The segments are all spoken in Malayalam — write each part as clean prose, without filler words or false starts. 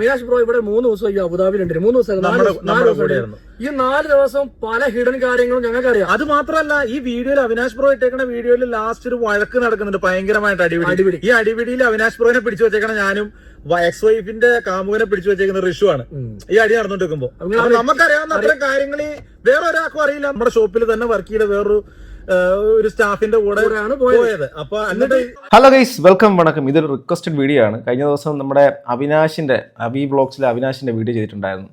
അവിനാഷ് ബ്രോ ഇവിടെ 3 ദിവസം അബുദാബിയിലുണ്ട്. 3 ദിവസം 4 ദിവസം പല ഹിഡൻ കാര്യങ്ങളും ഞങ്ങൾക്കറിയാം. അത് മാത്രമല്ല, ഈ വീഡിയോയിൽ അവിനാഷ് ബ്രോ ഇട്ടേക്കുന്ന വീഡിയോയിൽ ലാസ്റ്റ് ഒരു വഴക്ക് നടക്കുന്നുണ്ട്, ഭയങ്കരമായിട്ട് അടിപിടി. ഈ അടിപിടിയിൽ അവിനാഷ് ബ്രോനെ പിടിച്ചു വെച്ചേക്കണ ഞാനും എക്സ് വൈഫിന്റെ കാമുകനെ പിടിച്ചു വെച്ചേക്കുന്ന ഋഷു ആണ് ഈ അടി നടന്നുകൊണ്ടിരിക്കുമ്പോ. നമുക്കറിയാവുന്ന അത്തരം കാര്യങ്ങൾ വേറെ ഒരാൾക്കും അറിയില്ല. നമ്മുടെ ഷോപ്പിൽ തന്നെ വർക്ക് ചെയ്ത ഒരു സ്റ്റാഫിന്റെ കൂടെയാണ് പോയത്. അപ്പൊ ഹലോ ഗൈസ്, വെൽക്കം, വണക്കം. ഇതൊരു റിക്വസ്റ്റഡ് വീഡിയോ ആണ്. കഴിഞ്ഞ ദിവസം നമ്മുടെ അബി വ്ളോഗ്സിലെ അവിനാഷിന്റെ വീഡിയോ ചെയ്തിട്ടുണ്ടായിരുന്നു.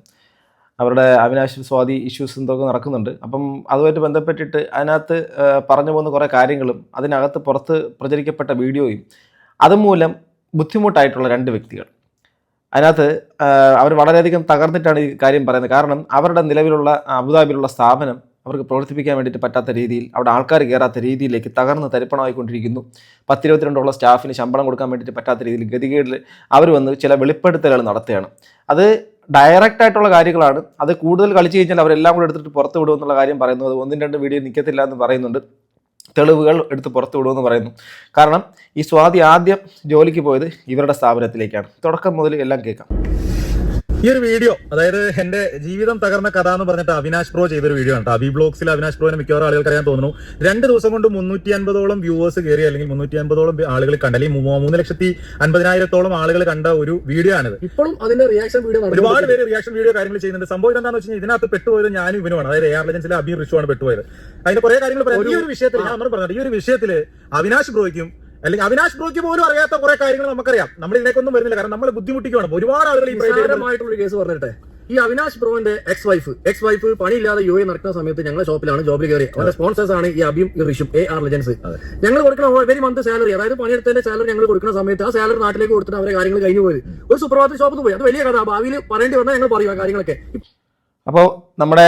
അവരുടെ അവിനാഷ് സ്വാതി ഇഷ്യൂസ് എന്തൊക്കെ നടക്കുന്നുണ്ട്. അപ്പം അതുമായിട്ട് ബന്ധപ്പെട്ടിട്ട് അതിനകത്ത് പറഞ്ഞു പോകുന്ന കുറേ കാര്യങ്ങളും അതിനകത്ത് പുറത്ത് പ്രചരിക്കപ്പെട്ട വീഡിയോയും അതുമൂലം ബുദ്ധിമുട്ടായിട്ടുള്ള 2 വ്യക്തികൾ. അതിനകത്ത് അവർ വളരെയധികം തകർന്നിട്ടാണ് ഈ കാര്യം പറയുന്നത്. കാരണം അവരുടെ നിലവിലുള്ള അബുദാബിയിലുള്ള സ്ഥാപനം അവർക്ക് പ്രവർത്തിപ്പിക്കാൻ വേണ്ടിയിട്ട് പറ്റാത്ത രീതിയിൽ, അവിടെ ആൾക്കാർ കയറാത്ത രീതിയിലേക്ക് തകർന്ന് തരിപ്പണമായിക്കൊണ്ടിരിക്കുന്നു. 10-22 സ്റ്റാഫിന് ശമ്പളം കൊടുക്കാൻ വേണ്ടിയിട്ട് പറ്റാത്ത രീതിയിൽ ഗതികേടിൽ അവർ വന്ന് ചില വെളിപ്പെടുത്തലുകൾ നടത്തുകയാണ്. അത് ഡയറക്റ്റ് ആയിട്ടുള്ള കാര്യങ്ങളാണ്. അത് കൂടുതൽ കളിച്ചു കഴിഞ്ഞാൽ അവരെല്ലാം കൂടെ എടുത്തിട്ട് പുറത്ത് വിടുമെന്നുള്ള കാര്യം പറയുന്നു. അത് 1-2 വീഡിയോ നിൽക്കത്തില്ല എന്ന് പറയുന്നുണ്ട്. തെളിവുകൾ എടുത്ത് പുറത്തു വിടുമെന്ന് പറയുന്നു. കാരണം ഈ സ്വാതി ആദ്യം ജോലിക്ക് പോയത് ഇവരുടെ സ്ഥാപനത്തിലേക്കാണ്. തുടക്കം മുതൽ എല്ലാം കേൾക്കാം. ഈ ഒരു വീഡിയോ, അതായത് എന്റെ ജീവിതം തകർന്ന കഥ എന്ന് പറഞ്ഞിട്ട് അവിനാഷ് ബ്രോ ചെയ്തൊരു വീഡിയോ ആണ്. അബി ബ്ലോഗ്സിൽ അവിനാഷ് ബ്രോനെ മിക്കവാറും ആളുകൾക്ക് അറിയാൻ തോന്നുന്നു. 2 ദിവസം കൊണ്ട് 350ഓളം വ്യൂവേഴ്സ് കയറി, അല്ലെങ്കിൽ 350ഓളം ആളുകൾ കണ്ട, അല്ലെങ്കിൽ 3,50,000 ആളുകൾ കണ്ട ഒരു വീഡിയോ ആണിത്. ഇപ്പോഴും അതിന്റെ റിയാക്ഷൻ വീഡിയോ ഒരുപാട് പേര് റിയാക്ഷൻ വീഡിയോ കാര്യങ്ങൾ ചെയ്യുന്നുണ്ട്. സംഭവം എന്താണെന്ന് വെച്ച് കഴിഞ്ഞാൽ ഇതിനകത്ത് പെട്ടുപോയത് ഞാനും ഇവനുമാണ്. അതായത് AR Legends അബി ഋഷു ആണ് പെട്ടുപോയത്. അതിന് കുറെ കാര്യങ്ങൾ പറയാം. ഈ ഒരു വിഷയത്തിൽ ഞാൻ പറഞ്ഞത്, ഈ ഒരു വിഷയത്തിൽ അവിനാഷ് ബ്രോയ്ക്കും അല്ലെങ്കിൽ അവിനാഷ് ബ്രോയ്ക്ക് പോലും അറിയാത്ത കുറെ കാര്യങ്ങൾ നമുക്കറിയാം. നമ്മൾ ഇതിലേക്കൊന്നും വരുന്നില്ല, കാരണം നമ്മൾ ബുദ്ധിമുട്ടിക്കുകയാണ്. ഒരുപാട് ആളുകൾ ഈ കേസ് പറഞ്ഞിട്ടെ, ഈ അവിനാഷ് ബ്രോന്റെ എക്സ് വൈഫ് പണിയില്ലാതെ UAE നടക്കുന്ന സമയത്ത് ഞങ്ങളുടെ ഷോപ്പിലാണ് ജോബിൽ കയറി. അവരുടെ സ്പോൺസേഴ്സ് ആണ് ഈ അബിയും ഋഷും, AR Legends. ഞങ്ങൾ കൊടുക്കുന്ന എവരി മന്ത് സാലറി, അതായത് പണിയെടുത്തതിന്റെ സാലറി ഞങ്ങൾ കൊടുക്കുന്ന സമയത്ത് ആ സാലറി നാട്ടിലേക്ക് കൊടുത്തിട്ട് അവരെ കാര്യങ്ങൾ കഴിഞ്ഞു പോയത്. ഒരു സുപ്രഭാത ഷോപ്പിൽ പോയി. അത് വലിയ കഥ. ഭാവിയിൽ പറയേണ്ടി വന്നാൽ ഞങ്ങൾ പറയും ആ കാര്യങ്ങളൊക്കെ. അപ്പോൾ നമ്മുടെ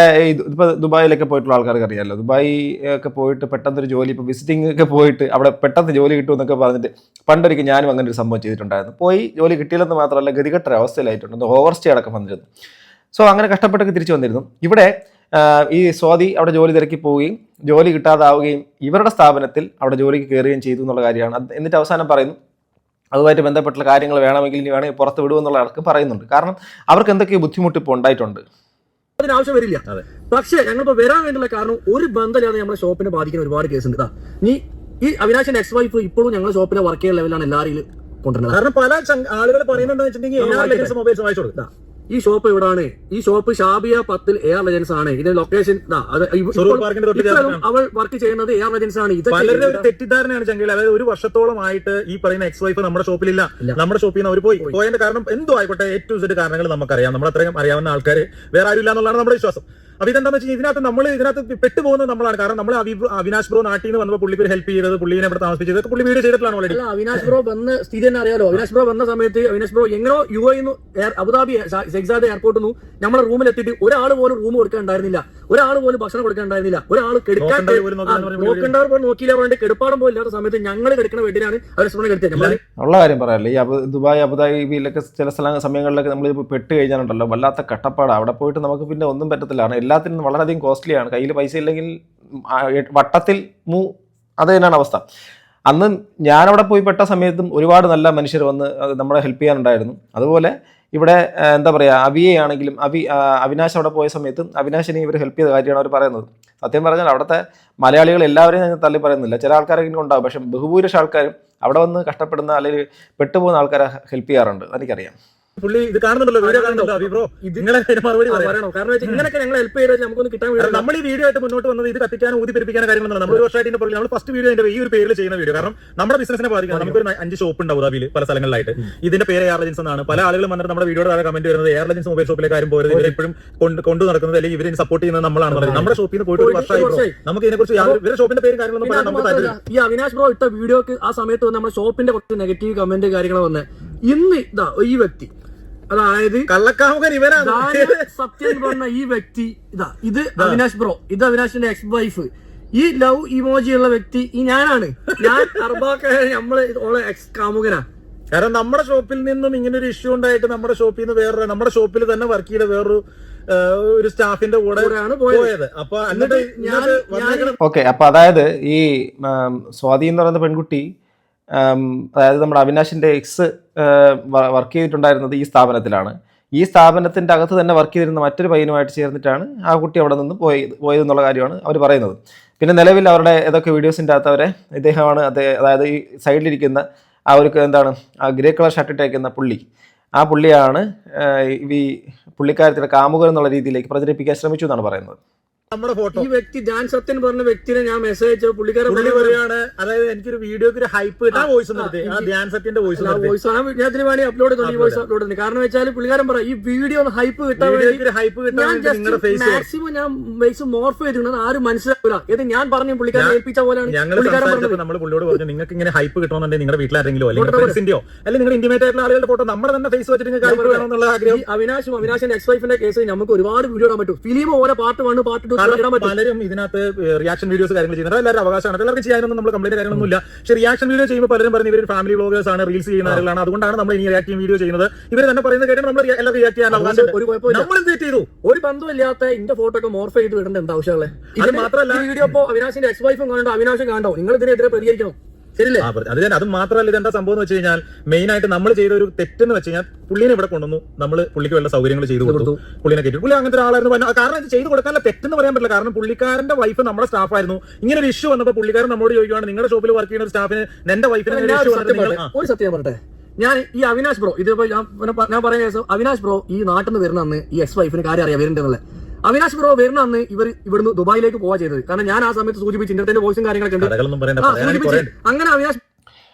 ഇപ്പോൾ ദുബായിലൊക്കെ പോയിട്ടുള്ള ആൾക്കാർക്ക് അറിയാമല്ലോ. ദുബായി ഒക്കെ പോയിട്ട് പെട്ടെന്നൊരു ജോലി, ഇപ്പോൾ വിസിറ്റിംഗ് ഒക്കെ പോയിട്ട് അവിടെ പെട്ടെന്ന് ജോലി കിട്ടുമെന്നൊക്കെ പറഞ്ഞിട്ട് പണ്ടൊരിക്കൽ ഞാനും അങ്ങനെ ഒരു സംഭവം ചെയ്തിട്ടുണ്ടായിരുന്നു. പോയി ജോലി കിട്ടിയില്ലെന്ന് മാത്രമല്ല ഗതികെട്ട അവസ്ഥയിലായിട്ടുണ്ട്. ഓവർ സ്റ്റേ അടക്കം വന്നിരുന്നു. സോ അങ്ങനെ കഷ്ടപ്പെട്ടൊക്കെ തിരിച്ചു വന്നിരുന്നു. ഇവിടെ ഈ സ്വാതി അവിടെ ജോലി തിരക്കി പോവുകയും ജോലി കിട്ടാതാവുകയും ഇവരുടെ സ്ഥാപനത്തിൽ അവിടെ ജോലിക്ക് കയറുകയും ചെയ്തു എന്നുള്ള കാര്യമാണ്. എന്നിട്ട് അവസാനം പറയുന്നു അതുമായിട്ട് ബന്ധപ്പെട്ടുള്ള കാര്യങ്ങൾ വേണമെങ്കിൽ ഇനി വേണമെങ്കിൽ പുറത്ത് വിടുമെന്നുള്ള അടക്കം പറയുന്നുണ്ട്. കാരണം അവർക്ക് എന്തൊക്കെയോ ബുദ്ധിമുട്ട് ഇപ്പോൾ ഉണ്ടായിട്ടുണ്ട്. അതിനാവശ്യം വരില്ല. പക്ഷേ ഞങ്ങളിപ്പോ വരാൻ വേണ്ടിയുള്ള കാരണം ഒരു ബന്ധമില്ലാതെ നമ്മുടെ ഷോപ്പിനെ ബാധിക്കുന്ന ഒരുപാട് കേസ് ഉണ്ട്. ഈ അവിനാഷിന്റെ എക്സ് വൈഫ് ഇപ്പോഴും ഞങ്ങളുടെ ഷോപ്പിലെ വർക്ക് ചെയ്യുന്ന ലെവലാണ് എല്ലാവരും കൊണ്ടുവരുന്നത്. കാരണം പല ആളുകൾ പറയുന്നുണ്ടെന്ന് വെച്ചിട്ടുണ്ടെങ്കിൽ മൊബൈൽസ് വായിച്ചു കൊടുക്കുക. ഈ ഷോപ്പ് എവിടാണ്? ഈ ഷോപ്പ് ഷാബിയ 10 AR Legends ആണ്. ഇതിന്റെ ലൊക്കേഷൻ അവൾ വർക്ക് ചെയ്യുന്നത് AR Legends ആണ്. ഇത് പലരുടെ ഒരു തെറ്റിദ്ധാരണയാണ് ചങ്കിൽ. അതായത് ഒരു വർഷത്തോളമായിട്ട് ഈ പറയുന്ന എക്സ് വൈഫ് നമ്മുടെ ഷോപ്പിലില്ല. നമ്മുടെ ഷോപ്പിൽ നിന്ന് അവർ പോയതിന്റെ കാരണം എന്തോ ആയിക്കോട്ടെ, A to Z കാരണങ്ങൾ നമുക്കറിയാം. നമ്മളത്രയും അറിയാവുന്ന ആൾക്കാർ വേറെ ആരും ഇല്ല എന്നുള്ളതാണ് നമ്മുടെ വിശ്വാസം. അപ്പൊ ഇതെന്താന്ന് വെച്ചാൽ ഇതിനകത്ത് പെട്ടുപോകുന്നത് നമ്മളാണ്. കാരണം നമ്മൾ അവിനാഷ് ബ്രോ നാട്ടിൽ നിന്ന് വന്നപ്പോൾ പുള്ളിക്ക് ഹെൽപ്പ് ചെയ്തത്, പുള്ളിനെ ഇവിടെ താമസിച്ചത് പുള്ളി വീഡിയോ ചെയ്തിട്ടാണ് ഓൾറെഡി. അവിനാഷ് ബ്രോ വന്ന സ്ഥിതി തന്നെ അറിയാലോ. അവിനാഷ് ബ്രോ വന്ന സമയത്ത് അവിനാഷ് ബ്രോ എങ്ങനോ UAE അബുദാബി സെഗ്സാദ് എയർപോർട്ടിൽ നിന്ന് നമ്മളെ റൂമിൽ എത്തിയിട്ട് ഒരാൾ പോലും റൂം കൊടുക്കാൻ ഉണ്ടായിരുന്നില്ല, ഒരാൾ പോലും ഭക്ഷണം കൊടുക്കാൻ ഉണ്ടായിരുന്നില്ല, ഒരാൾ നോക്കേണ്ടവർ പോലും നോക്കിയില്ല. പറഞ്ഞിട്ട് കെടുപ്പാടം പോലും ഇല്ലാത്ത സമയത്ത് ഞങ്ങൾ കിടക്കുന്ന വീട്ടിലാണ് അവർ കിടത്തിയത്. ഉള്ള കാര്യം പറയാറില്ല, ഈ ദുബായ് അബുദാബിയിലൊക്കെ ചില സമയങ്ങളിലൊക്കെ നമ്മൾ പെട്ട് കഴിഞ്ഞാലുണ്ടല്ലോ വല്ലാത്ത കട്ടപ്പാട്. അവിടെ പോയിട്ട് നമുക്ക് പിന്നെ ഒന്നും പറ്റത്തില്ല. എല്ലാത്തിനും വളരെയധികം കോസ്റ്റ്ലിയാണ്. കയ്യിൽ പൈസ ഇല്ലെങ്കിൽ വട്ടത്തിൽ അത് തന്നെയാണ് അവസ്ഥ. അന്ന് ഞാനവിടെ പോയി പെട്ട സമയത്തും ഒരുപാട് നല്ല മനുഷ്യർ വന്ന് നമ്മളെ ഹെൽപ്പ് ചെയ്യാനുണ്ടായിരുന്നു. അതുപോലെ ഇവിടെ എന്താ പറയുക, അവിയെ ആണെങ്കിലും അവിനാശ് അവിടെ പോയ സമയത്തും അവിനാശിനെ ഇവർ ഹെൽപ്പ് ചെയ്ത കാര്യമാണ് അവർ പറയുന്നത്. സത്യം പറഞ്ഞാൽ അവിടുത്തെ മലയാളികൾ എല്ലാവരെയും ഞാൻ തള്ളി പറയുന്നില്ല, ചില ആൾക്കാരെങ്കിലും ഉണ്ടാവും. പക്ഷെ ബഹുഭൂരിപക്ഷം ആൾക്കാരും അവിടെ വന്ന് കഷ്ടപ്പെടുന്ന അല്ലെങ്കിൽ പെട്ടുപോകുന്ന ആൾക്കാരെ ഹെൽപ്പ് ചെയ്യാറുണ്ട്. എനിക്കറിയാം. പുള്ളി ഇത് കാണുന്നുണ്ടല്ലോ, വീഡിയോ കാണുന്നുണ്ടോ അബി ബ്രോ? നിങ്ങളെ മറുപടി പറയണോ? കാരണം ഇങ്ങനെയൊക്കെ ഞങ്ങൾ ഹെൽപ്പ് ചെയ്താൽ നമുക്കൊന്ന് കിട്ടാൻ വേണ്ടി നമ്മൾ ഈ വീഡിയോ ആയിട്ട് മുന്നോട്ട് വന്നത് ഇത് കത്തിക്കാനും ഊതിപ്പെരിപ്പിക്കാനും കാര്യങ്ങളൊന്നും നമ്മൾ ഒരു വർഷമായിട്ട് പുറകിൽ നമ്മൾ ഫസ്റ്റ് വീഡിയോ ഈ ഒരു പേരിൽ ചെയ്യുന്ന വീഡിയോ. കാരണം നമ്മുടെ ബിസിനസിനെ ബാധിക്കുന്നത്. നമുക്കൊരു 5 ഷോപ്പ് ഉണ്ട് അബുദാബിയിൽ പല സ്ഥലങ്ങളിലായിട്ട്. ഇതിന്റെ പേര് AR Legends എന്നാണ്. പല ആളുകളും വന്നിട്ട് നമ്മുടെ വീഡിയോയുടെ താഴെ കമന്റ് വരുന്നത് AR Legends മൊബൈൽ ഷോപ്പിലെ കാര്യം പോയത് ഇവരെപ്പോഴും കൊണ്ടു നടക്കുന്നത് അല്ലെങ്കിൽ ഇവരെ സപ്പോർട്ട് ചെയ്യുന്നത് നമ്മളാണ് പറയുന്നത്. നമ്മുടെ ഷോപ്പിൽ നിന്ന് പോയിട്ട് ഒരു വർഷമായി. നമുക്ക് ഇതിനെക്കുറിച്ച് ഇവരുടെ ഷോപ്പിന്റെ പേരും കാര്യങ്ങളൊന്നും പറയാൻ നമുക്ക് താല്പര്യം. ഈ അവിനാഷ് ബ്രോ ഇട്ട വീഡിയോക്ക് ആ സമയത്ത് വന്ന് നമ്മുടെ ഷോപ്പിന്റെ കുറച്ച് നെഗറ്റീവ് കമന്റ് കാര്യങ്ങൾ വന്ന് ഇന്ന് ഈ വ്യക്തി, അതായത് കള്ളക്കാമുകൻ ഇവരാണ് സത്യം പറഞ്ഞ ഈ വ്യക്തി ഇത് അവിനാഷ് ബ്രോ, ഇത് അവിനാഷിന്റെ എക്സ് വൈഫ്, ഈ ലവ് ഇമോജി ഉള്ള വ്യക്തി ഈ ഞാനാണ്. ഞാൻ നമ്മള് എക്സ് കാമുകനാ. കാരണം നമ്മുടെ ഷോപ്പിൽ നിന്നും ഇങ്ങനെ ഒരു ഇഷ്യൂ ഉണ്ടായിട്ട് നമ്മുടെ ഷോപ്പിൽ നിന്ന് നമ്മുടെ ഷോപ്പിൽ തന്നെ വർക്ക് ചെയ്ത ഒരു സ്റ്റാഫിന്റെ കൂടെയാണ് പോയത്. അപ്പൊ ഓക്കെ, അപ്പൊ അതായത് ഈ സ്വാതി എന്ന് പറയുന്ന പെൺകുട്ടി, അതായത് നമ്മുടെ അവിനാഷിന്റെ എക്സ് വർക്ക് ചെയ്തിട്ടുണ്ടായിരുന്നത് ഈ സ്ഥാപനത്തിലാണ്. ഈ സ്ഥാപനത്തിൻ്റെ അകത്ത് തന്നെ വർക്ക് ചെയ്തിരുന്ന മറ്റൊരു പയ്യനുമായിട്ട് ചേർന്നിട്ടാണ് ആ കുട്ടി അവിടെ നിന്ന് പോയതെന്നുള്ള കാര്യമാണ് അവർ പറയുന്നത്. പിന്നെ നിലവിൽ അവരുടെ ഏതൊക്കെ വീഡിയോസിൻ്റെ അകത്ത് അവരെ ഇദ്ദേഹമാണ് അതായത് ഈ സൈഡിലിരിക്കുന്ന ആ ഒരു എന്താണ് ആ ഗ്രേ കളർ ഷർട്ട് ഇട്ടേക്കുന്ന പുള്ളി, ആ പുള്ളിയാണ് ഈ പുള്ളിക്കാരത്തിൻ്റെ കാമുകൻ എന്നുള്ള രീതിയിലേക്ക് പ്രചരിപ്പിക്കാൻ ശ്രമിച്ചു എന്നാണ് പറയുന്നത്. നമ്മുടെ ഫോട്ടോ ഈ വ്യക്തി ധ്യാൻ സത്യൻ പറഞ്ഞ വ്യക്തിനെ ഞാൻ മെസ്സേജ് അയച്ചോ പുള്ളിക്കാരൻ പറയാണ്, അതായത് എനിക്കൊരു വീഡിയോക്ക് ഒരു ഹൈപ്പ് ആ വോയിസ് ആ ധ്യാൻ സത്യന്റെ വോയിസ് ഞാൻ ഇതിന് വേണ്ടി അപ്ലോഡ് ചെയ്തു, ഈ വോയിസ് അപ്ലോഡ് ചെയ്തു. കാരണം വെച്ചാൽ പുള്ളിക്കാരൻ പറയാം ഈ വീഡിയോ ഒന്ന് ഹൈപ്പ് കിട്ടാൻ വേണ്ടി ഹൈപ്പ് കിട്ടാൻ നിങ്ങളുടെ ഫേസ് മാക്സിമം ഞാൻ ഫേസ് മോർഫ് ചെയ്തിട്ടുണ്ട്, ആരും മനസ്സിലാവില്ല. ഇത് ഞാൻ പറഞ്ഞു പുള്ളിക്കാരൻ ഏൽപ്പിച്ച പോലെയാണ്. ഞങ്ങൾ നമ്മൾ പുള്ളിയോട് പറഞ്ഞു നിങ്ങൾക്ക് ഇങ്ങനെ ഹൈപ്പ് കിട്ടണമെന്നുണ്ടെങ്കിൽ നിങ്ങളുടെ വീട്ടിലാരെങ്കിലും അല്ലെങ്കിൽ ഫ്രണ്ട്സിന്റെയോ അല്ലെങ്കിൽ നിങ്ങളുടെ ഇന്റിമേറ്റ് ആയിട്ടുള്ള ആളുകളുടെ ഫോട്ടോ നമ്മുടെ തന്നെ ഫേസ് വെച്ചിട്ട് നിങ്ങൾക്ക് ഹൈപ്പ് വേണമെന്നുള്ള ആഗ്രഹം. അവിനാശിന്റെ എക്സ് വൈഫിന്റെ കേസ് നമുക്ക് ഒരുപാട് വീഡിയോ ഇടാൻ പറ്റും. ഫിലിം ഓരോ പാർട്ട് 1 പാർട്ട് 2 ഇടാൻ പറ്റും. പലരും ഇതിനകത്ത് റിയാക്ഷൻ വീഡിയോസ് കാര്യങ്ങൾ ചെയ്യുന്നത് എല്ലാവരും അവകാശമാണ്, എല്ലാവർക്കും ചെയ്യാനൊന്നും നമ്മൾ കംപ്ലൈന്റ് കാര്യങ്ങളൊന്നുമില്ല. പക്ഷേ റിയാക്ഷൻ വീഡിയോ ചെയ്യുമ്പോൾ പലരും പറഞ്ഞ് ഇവർ ഫാമിലി വ്ളോഗേഴ്സ് ആണ്, റീൽസ് ചെയ്യുന്ന ആളുകളാണ്, അതുകൊണ്ടാണ് നമ്മൾ ഇനി റിയാക്ടിംഗ് വീഡിയോ ചെയ്യുന്നത്. ഇവർ തന്നെ പറയുന്നത് കേട്ട് നമ്മൾ എല്ലാം റിയാക്ട് ചെയ്യാൻ അവകാശം. ഒരു കുഴപ്പമില്ല, നമ്മൾ എന്ത് ചെയ്തു? ഒരു ബന്ധമില്ലാത്ത ഇന്റെ ഫോട്ടോ ഒക്കെ മോർഫ് ചെയ്ത് വിടേണ്ട എന്താ ആവശ്യമുള്ളത്? ഇത് മാത്രമല്ല, വീഡിയോ ഇപ്പോ അവിനാശിന്റെ എക്സ് വൈഫും കാണണ്ടോ അവിനാശം കാണണ്ടോ, നിങ്ങൾ ഇതിനെതിരെ പ്രതികരിക്കണം. ശരിയല്ലേ? അത് മാത്രമല്ല ഇതെന്താ സംഭവം എന്ന് വെച്ച് കഴിഞ്ഞാൽ മെയിൻ ആയിട്ട് നമ്മൾ ചെയ്ത ഒരു തെറ്റെന്ന് വെച്ച് കഴിഞ്ഞാൽ പുള്ളിനെ ഇവിടെ കൊണ്ടുവന്നു, നമ്മൾ പുള്ളിക്ക് വേണ്ട സൗകര്യങ്ങൾ ചെയ്തു കൊടുത്തു, പുള്ളിനെ കയറ്റി. പുള്ളി അങ്ങനത്തെ ഒരാളായിരുന്നു. കാരണം ഇത് ചെയ്തു കൊടുക്കാനുള്ള തെറ്റെന്ന് പറയാൻ പറ്റില്ല. കാരണം പുള്ളിക്കാരന്റെ വൈഫ് നമ്മുടെ സ്റ്റാഫായിരുന്നു. ഇങ്ങനെ ഒരു ഇഷ്യൂ വന്നപ്പോൾ പുള്ളിക്കാരൻ നമ്മോട് ചോദിക്കുകയാണ് നിങ്ങളുടെ ഷോപ്പിൽ വർക്ക് ചെയ്യുന്ന സ്റ്റാഫിന് എന്റെ വൈഫിന് ഒരു സത്യം പറട്ടെ. ഞാൻ ഈ അവിനാശ് ബ്രോ ഇതിപ്പോ ഞാൻ പറയുന്ന കേസ്, അവിനാശ് ബ്രോ ഈ നാട്ടിൽ നിന്ന് വരുന്ന അന്ന് ഈ എക്സ് വൈഫിന് കാര്യം അറിയാം വരുന്നുണ്ടെന്നല്ലേ. അവിനാശ് ബ്രോ വരുന്ന അന്ന് ഇവിടുന്ന് ദുബായിലേക്ക് പോവാ ചെയ്തത്. കാരണം ഞാൻ ആ സമയത്ത് സൂചിപ്പിച്ച് ഇന്റർനെറ്റ് വോയിസും കാര്യങ്ങളൊക്കെ ഉണ്ട്. അങ്ങനെ അവിനാശ്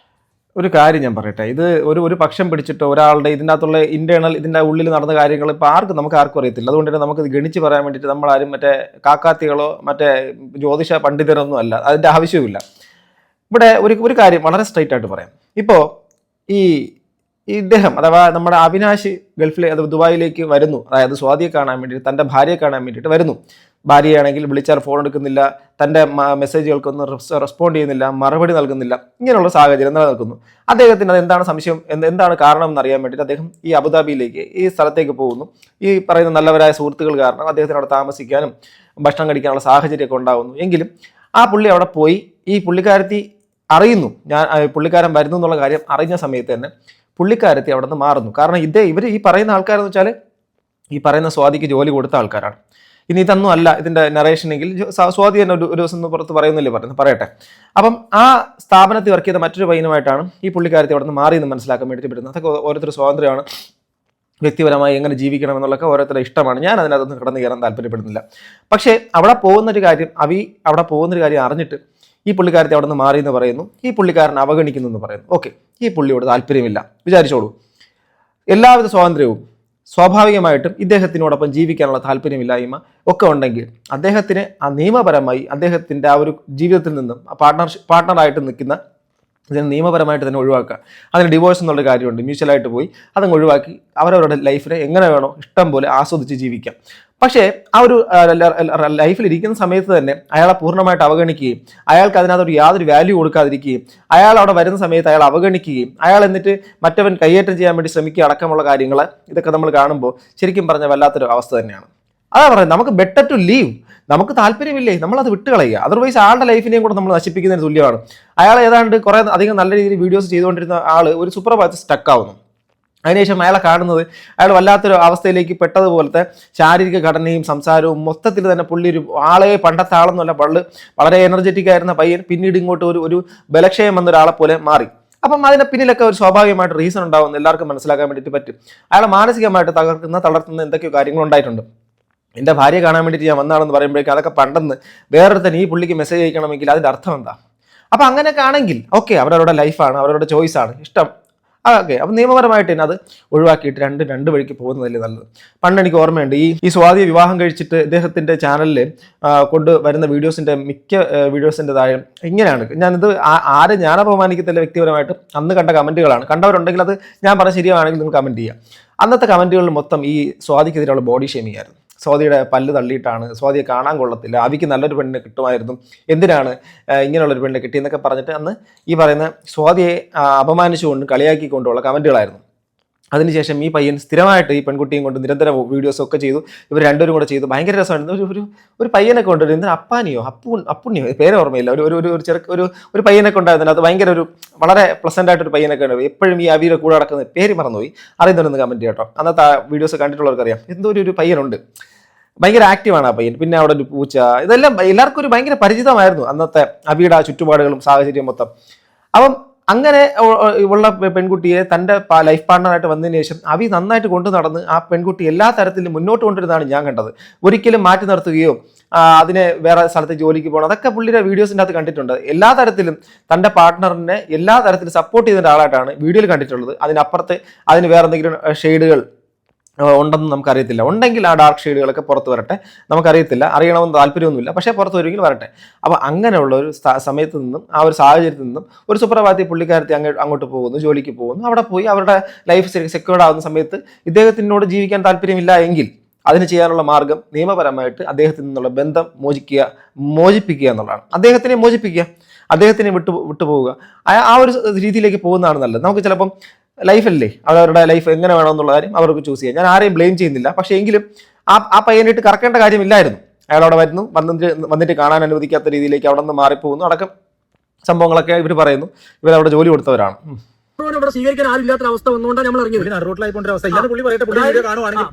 ഒരു കാര്യം ഞാൻ പറയട്ടെ, ഇത് ഒരു പക്ഷം പിടിച്ചിട്ട് ഒരാളുടെ ഇതിൻ്റെ അകത്തുള്ള ഇന്റേണൽ ഇതിൻ്റെ ഉള്ളിൽ നടന്ന കാര്യങ്ങൾ ഇപ്പോൾ നമുക്ക് ആർക്കും അറിയത്തില്ല. അതുകൊണ്ട് തന്നെ നമുക്ക് ഗണിച്ച് പറയാൻ വേണ്ടിയിട്ട് നമ്മളാരും മറ്റേ കാക്കാത്തികളോ മറ്റേ ജ്യോതിഷ പണ്ഡിതരൊന്നും അല്ല, അതിൻ്റെ ആവശ്യവുമില്ല. ഇവിടെ ഒരു കാര്യം വളരെ സ്ട്രൈറ്റ് ആയിട്ട് പറയാം. ഇപ്പോൾ ഇദ്ദേഹം അഥവാ നമ്മുടെ അവിനാശ് ദുബായിലേക്ക് വരുന്നു, അതായത് സ്വാതിയെ കാണാൻ വേണ്ടിയിട്ട് തൻ്റെ ഭാര്യയെ കാണാൻ വേണ്ടിയിട്ട് വരുന്നു. ഭാര്യയാണെങ്കിൽ വിളിച്ചാൽ ഫോൺ എടുക്കുന്നില്ല, തൻ്റെ മെസ്സേജുകൾക്കൊന്നും റെസ്പോണ്ട് ചെയ്യുന്നില്ല, മറുപടി നൽകുന്നില്ല. ഇങ്ങനെയുള്ള സാഹചര്യം നിലനിൽക്കുന്നു. അദ്ദേഹത്തിന് അത് എന്താണ് സംശയം, എന്താണ് കാരണം എന്നറിയാൻ വേണ്ടിയിട്ട് അദ്ദേഹം ഈ അബുദാബിയിലേക്ക് ഈ സ്ഥലത്തേക്ക് പോകുന്നു. ഈ പറയുന്ന നല്ലവരായ സുഹൃത്തുക്കൾ കാരണം അദ്ദേഹത്തിന് അവിടെ താമസിക്കാനും ഭക്ഷണം കഴിക്കാനുള്ള സാഹചര്യമൊക്കെ ഉണ്ടാകുന്നു. എങ്കിലും ആ പുള്ളി അവിടെ പോയി ഈ പുള്ളിക്കാരത്തി അറിയുന്നു, പുള്ളിക്കാരൻ വരുന്നു എന്നുള്ള കാര്യം അറിഞ്ഞ സമയത്ത് തന്നെ പുള്ളിക്കാരത്തി അവിടെ നിന്ന് മാറുന്നു. കാരണം ഇവർ ഈ പറയുന്ന ആൾക്കാരെന്ന് വെച്ചാൽ ഈ പറയുന്ന സ്വാതിക്ക് ജോലി കൊടുത്ത ആൾക്കാരാണ്. ഇനി ഇതൊന്നും അല്ല ഇതിൻ്റെ നറേഷനെങ്കിൽ സ്വാതി തന്നെ ഒരു ദിവസം പുറത്ത് പറയുന്നില്ലേ പറയട്ടെ. അപ്പം ആ സ്ഥാപനത്തിൽ വർക്ക് ചെയ്ത മറ്റൊരു പയ്യനുമായിട്ടാണ് ഈ പുള്ളിക്കാരത്തി അവിടെ നിന്ന് മാറിയെന്ന് മനസ്സിലാക്കാൻ വേണ്ടി പറ്റുന്നത്. അതൊക്കെ ഓരോരുത്തർ സ്വാതന്ത്ര്യമാണ്, വ്യക്തിപരമായി എങ്ങനെ ജീവിക്കണം എന്നുള്ളതൊക്കെ ഓരോരുത്തരുടെ ഇഷ്ടമാണ്. ഞാൻ അതിനകത്തൊന്നും കിടന്നു കയറാൻ താല്പര്യപ്പെടുന്നില്ല. പക്ഷേ അവിടെ പോകുന്നൊരു കാര്യം അറിഞ്ഞിട്ട് ഈ പുള്ളിക്കാരത്തെ അവിടെ നിന്ന് മാറി എന്ന് പറയുന്നു, ഈ പുള്ളിക്കാരൻ അവഗണിക്കുന്നു എന്ന് പറയുന്നു. ഓക്കെ, ഈ പുള്ളിയോട് താല്പര്യമില്ല വിചാരിച്ചോളൂ. എല്ലാവിധ സ്വാതന്ത്ര്യവും സ്വാഭാവികമായിട്ടും ഇദ്ദേഹത്തിനോടൊപ്പം ജീവിക്കാനുള്ള താല്പര്യമില്ലായ്മ ഒക്കെ ഉണ്ടെങ്കിൽ അദ്ദേഹത്തിന് ആ നിയമപരമായി അദ്ദേഹത്തിൻ്റെ ആ ഒരു ജീവിതത്തിൽ നിന്നും പാർട്ട്ണറായിട്ട് നിൽക്കുന്ന ഇതിനെ നിയമപരമായിട്ട് തന്നെ ഒഴിവാക്കുക. അതിന് ഡിവോഴ്സ് എന്നുള്ള കാര്യമുണ്ട്, മ്യൂച്വലായിട്ട് പോയി അതങ്ങ് ഒഴിവാക്കി അവരവരുടെ ലൈഫിനെ എങ്ങനെ വേണോ ഇഷ്ടം പോലെ ആസ്വദിച്ച് ജീവിക്കാം. പക്ഷേ ആ ഒരു ലൈഫിൽ ഇരിക്കുന്ന സമയത്ത് തന്നെ അയാളെ പൂർണ്ണമായിട്ട് അവഗണിക്കുകയും അയാൾക്ക് അതിനകത്തൊരു യാതൊരു വാല്യൂ കൊടുക്കാതിരിക്കുകയും അയാൾ അവിടെ വരുന്ന സമയത്ത് അയാൾ അവഗണിക്കുകയും അയാൾ എന്നിട്ട് മറ്റവൻ കയ്യേറ്റം ചെയ്യാൻ വേണ്ടി ശ്രമിക്കുക അടക്കമുള്ള കാര്യങ്ങൾ ഇതൊക്കെ നമ്മൾ കാണുമ്പോൾ ശരിക്കും പറഞ്ഞാൽ വല്ലാത്തൊരു അവസ്ഥ തന്നെയാണ്. അതാ പറയുന്നത്, നമുക്ക് ബെറ്റർ ടു ലീവ്. നമുക്ക് താല്പര്യമില്ലേ നമ്മളത് വിട്ടുകളയുക. അതർവൈസ് ആളുടെ ലൈഫിനെയും കൂടെ നമ്മൾ നശിപ്പിക്കുന്നതിന് തുല്യമാണ്. അയാൾ ഏതാണ്ട് കുറേ അധികം നല്ല രീതിയിൽ വീഡിയോസ് ചെയ്തുകൊണ്ടിരുന്ന ആൾ ഒരു സുപ്രഭാതത്തിൽ സ്റ്റക്കാവുന്നു. അതിനുശേഷം അയാളെ കാണുന്നത് അയാൾ വല്ലാത്തൊരു അവസ്ഥയിലേക്ക് പെട്ടതുപോലത്തെ ശാരീരിക ഘടനയും സംസാരവും മൊത്തത്തിൽ തന്നെ പുള്ളി ഒരു ആളെ പണ്ടത്തെ ആളെന്നല്ല, വളരെ എനർജറ്റിക് ആയിരുന്ന പയ്യൻ പിന്നീട് ഇങ്ങോട്ട് ഒരു ബലക്ഷയം വന്ന ഒരാളെ പോലെ മാറി. അപ്പം അതിന് പിന്നിലൊക്കെ ഒരു സ്വാഭാവികമായിട്ട് റീസൺ ഉണ്ടാവുമെന്ന് എല്ലാവർക്കും മനസ്സിലാക്കാൻ വേണ്ടിയിട്ട് പറ്റും. അയാളെ മാനസികമായിട്ട് തളർത്തുന്ന എന്തൊക്കെയോ കാര്യങ്ങളുണ്ടായിട്ടുണ്ട്. എൻ്റെ ഭാര്യയെ കാണാൻ വേണ്ടിയിട്ട് ഞാൻ വന്നാണെന്ന് പറയുമ്പോഴേക്കും അതൊക്കെ പണ്ടെന്ന് വേറൊരുത്തന്നെ ഈ പുള്ളിക്ക് മെസ്സേജ് അയക്കണമെങ്കിൽ അതിൻ്റെ അർത്ഥം എന്താ? അപ്പം അങ്ങനെയൊക്കെ ആണെങ്കിൽ ഓക്കെ, അവരവരുടെ ലൈഫാണ്, അവരവരുടെ ചോയ്സാണ്, ഇഷ്ടം. ഓക്കെ, അപ്പം നിയമപരമായിട്ട് തന്നെ അത് ഒഴിവാക്കിയിട്ട് രണ്ട് വഴിക്ക് പോകുന്നതല്ലേ നല്ലത്. പണ്ട് എനിക്ക് ഓർമ്മയുണ്ട്, ഈ സ്വാതിയെ വിവാഹം കഴിച്ചിട്ട് ഇദ്ദേഹത്തിൻ്റെ ചാനലിൽ കൊണ്ടുവരുന്ന വീഡിയോസിൻ്റെ മിക്ക വീഡിയോസിൻ്റെ താഴെ ഇങ്ങനെയാണ്. ഞാനത് ഞാൻ അപമാനിക്കത്തില്ല, വ്യക്തിപരമായിട്ട് അന്ന് കണ്ട കമൻറ്റുകളാണ്. കണ്ടവരുണ്ടെങ്കിൽ അത് ഞാൻ പറഞ്ഞ ശരിയാണെങ്കിൽ നിങ്ങൾ കമൻറ്റ് ചെയ്യുക. അന്നത്തെ കമൻറ്റുകളിൽ മൊത്തം ഈ സ്വാതിക്കെതിരെയുള്ള ബോഡി ഷേമിംഗ് ആയിരുന്നു. സ്വാതിയുടെ പല്ല് തള്ളിയിട്ടാണ്, സ്വാതിയെ കാണാൻ കൊള്ളത്തില്ല, അവിക്ക് നല്ലൊരു പെണ്ണിനെ കിട്ടുമായിരുന്നു, എന്തിനാണ് ഇങ്ങനെയുള്ളൊരു പെണ്ണിനെ കിട്ടിയെന്നൊക്കെ പറഞ്ഞിട്ട് അന്ന് ഈ പറയുന്ന സ്വാതിയെ അപമാനിച്ചുകൊണ്ടും കളിയാക്കിക്കൊണ്ടുള്ള കമൻറ്റുകളായിരുന്നു. അതിനുശേഷം ഈ പയ്യൻ സ്ഥിരമായിട്ട് ഈ പെൺകുട്ടിയും കൊണ്ട് നിരന്തര വീഡിയോസ് ഒക്കെ ചെയ്തു. ഇവർ രണ്ടുപേരും കൂടെ ചെയ്തു. ഭയങ്കര രസമായിരുന്നു. ഒരു പയ്യനൊക്കെ ഉണ്ട്, എന്തിനാ അപ്പാനിയോ അപ്പുണ്ണിയോ പേര് ഓർമ്മയില്ല, ഒരു പയ്യനൊക്കെ ഉണ്ടായിരുന്നു. അത് ഭയങ്കര വളരെ പ്ലസന്റ് ആയിട്ടൊരു പയ്യനൊക്കെ ഉണ്ട്. എപ്പോഴും ഈ അവിയുടെ കൂടെ നടക്കുന്ന പേര് മറന്നുപോയി, അറിയുന്നവരൊന്ന് കമന്റ് ചെയ്യാം കേട്ടോ. അന്നത്തെ ആ വീഡിയോസ് കണ്ടിട്ടുള്ളവർക്ക് അറിയാം. എന്തോ ഒരു പയ്യനുണ്ട്, ഭയങ്കര ആക്റ്റീവാണ് ആ പയ്യൻ. പിന്നെ അവിടെ ഒരു പൂച്ച, ഇതെല്ലാം എല്ലാവർക്കും ഒരു ഭയങ്കര പരിചിതമായിരുന്നു അന്നത്തെ അവിയുടെ ആ ചുറ്റുപാടുകളും സാഹചര്യം മൊത്തം. അപ്പം അങ്ങനെ ഉള്ള പെൺകുട്ടിയെ തൻ്റെ ലൈഫ് പാർട്ണറായിട്ട് വന്നതിന് ശേഷം അവി നന്നായിട്ട് കൊണ്ടു നടന്ന് ആ പെൺകുട്ടി എല്ലാ തരത്തിലും മുന്നോട്ട് കൊണ്ടുവരുന്നതാണ് ഞാൻ കണ്ടത്. ഒരിക്കലും മാറ്റി നിർത്തുകയോ അതിനെ വേറെ സ്ഥലത്ത് ജോലിക്ക് പോകണം, അതൊക്കെ പുള്ളിയുടെ വീഡിയോസിൻ്റെ അകത്ത് കണ്ടിട്ടുണ്ട്. എല്ലാ തരത്തിലും തൻ്റെ പാർട്ണറിനെ എല്ലാ തരത്തിലും സപ്പോർട്ട് ചെയ്യുന്ന ഒരാളായിട്ടാണ് വീഡിയോയിൽ കണ്ടിട്ടുള്ളത്. അതിനപ്പുറത്ത് അതിന് വേറെ എന്തെങ്കിലും ഷെയ്ഡുകൾ ഉണ്ടെന്ന് നമുക്കറിയത്തില്ല. ഉണ്ടെങ്കിൽ ആ ഡാർക്ക് ഷെയ്ഡുകളൊക്കെ പുറത്ത് വരട്ടെ, നമുക്കറിയത്തില്ല, അറിയണമെന്ന് താല്പര്യമൊന്നുമില്ല, പക്ഷേ പുറത്ത് വരുമെങ്കിൽ വരട്ടെ. അപ്പോൾ അങ്ങനെയുള്ള ഒരു സമയത്ത് നിന്നും ആ ഒരു സാഹചര്യത്തിൽ നിന്നും ഒരു സുപ്രഭാതി പുള്ളിക്കാരത്തി അങ്ങോട്ട് പോകുന്നു, ജോലിക്ക് പോകുന്നു. അവിടെ പോയി അവരുടെ ലൈഫ് സെക്യൂർഡ് ആവുന്ന സമയത്ത് ഇദ്ദേഹത്തിനോട് ജീവിക്കാൻ താല്പര്യമില്ല എങ്കിൽ അതിന് ചെയ്യാനുള്ള മാർഗം നിയമപരമായിട്ട് അദ്ദേഹത്തിൽ നിന്നുള്ള ബന്ധം മോചിപ്പിക്കുക എന്നുള്ളതാണ്. അദ്ദേഹത്തിനെ മോചിപ്പിക്കുക, അദ്ദേഹത്തിനെ വിട്ടുപോവുക, ആ ഒരു രീതിയിലേക്ക് പോകുന്നതാണ് നല്ലത്. നമുക്ക് ചിലപ്പം ലൈഫല്ലേ, അവരുടെ ലൈഫ് എങ്ങനെ വേണമെന്നുള്ള കാര്യം അവർക്ക് ചൂസ് ചെയ്യാം. ഞാൻ ആരെയും ബ്ലെയിം ചെയ്യുന്നില്ല. പക്ഷേ എങ്കിലും ആ പയ്യനായിട്ട് കറക്കേണ്ട കാര്യമില്ലായിരുന്നു. അയാൾ അവിടെ വന്നിട്ട് കാണാൻ അനുവദിക്കാത്ത രീതിയിലേക്ക് അവിടെ നിന്ന് മാറിപ്പോകുന്നു അടക്കം സംഭവങ്ങളൊക്കെ ഇവർ പറയുന്നു. ഇവരവിടെ ജോലി കൊടുത്തവരാണ്. ഇവിടെ സ്വീകരിക്കാൻ ആരില്ലാത്ത അവസ്ഥ വന്നുകൊണ്ടാണ് നമ്മൾ ഇറങ്ങിയത്.